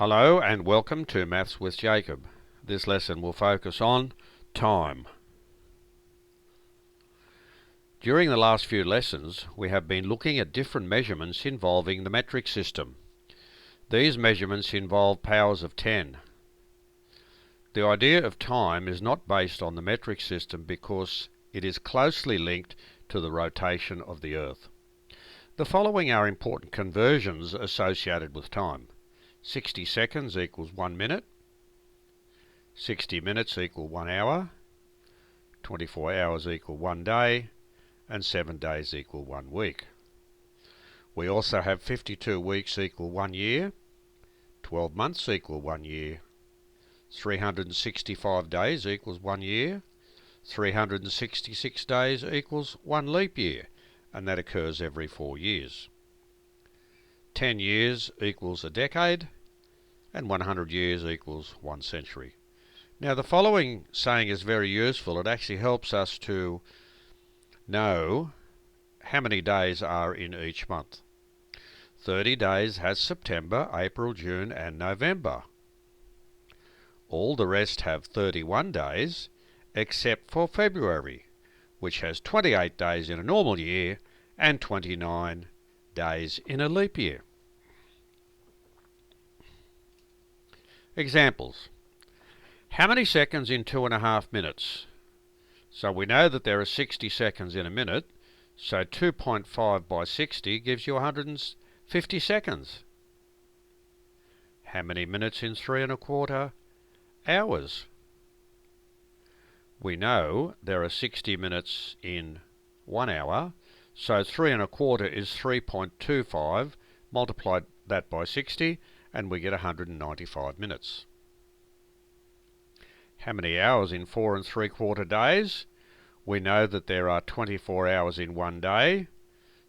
Hello and welcome to Maths with Jacob. This lesson will focus on time. During the last few lessons, we have been looking at different measurements involving the metric system. These measurements involve powers of 10. The idea of time is not based on the metric system because it is closely linked to the rotation of the Earth. The following are important conversions associated with time. 60 seconds equals 1 minute, 60 minutes equal 1 hour, 24 hours equal 1 day, and 7 days equal 1 week. We also have 52 weeks equal 1 year, 12 months equal 1 year, 365 days equals 1 year, 366 days equals 1 leap year, and that occurs every 4 years. 10 years equals a decade, and 100 years equals 1 century. Now the following saying is very useful. It actually helps us to know how many days are in each month. 30 days has September, April, June and November. All the rest have 31 days except for February, which has 28 days in a normal year and 29 days in a leap year. Examples. How many seconds in 2.5 minutes? So we know that there are 60 seconds in a minute, so 2.5 by 60 gives you 150 seconds. How many minutes in 3.25 hours? We know there are 60 minutes in 1 hour, so 3.25 is 3.25, multiply that by 60 and we get 195 minutes. How many hours in 4.75 days? We know that there are 24 hours in 1 day,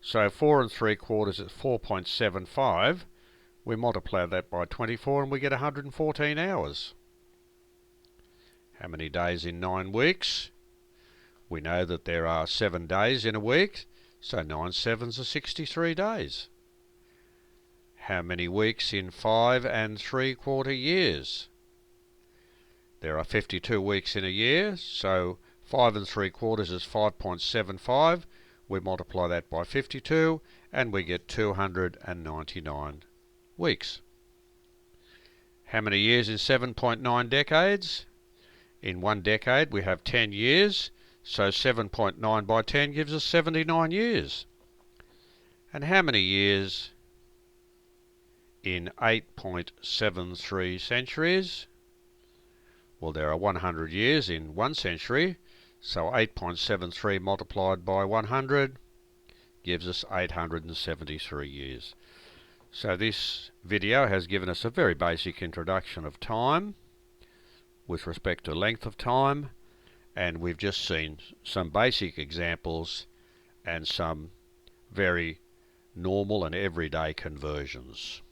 so 4.75 is 4.75. We multiply that by 24 and we get 114 hours. How many days in 9 weeks? We know that there are 7 days in a week, so 9 sevens are 63 days. How many weeks in 5.75 years? There are 52 weeks in a year, so 5.75 is 5.75. We multiply that by 52 and we get 299 weeks. How many years in 7.9 decades? In 1 decade we have 10 years, so 7.9 by 10 gives us 79 years. And how many years in 8.73 centuries? Well, there are 100 years in 1 century, so 8.73 multiplied by 100 gives us 873 years. So this video has given us a very basic introduction of time with respect to length of time, and we've just seen some basic examples and some very normal and everyday conversions.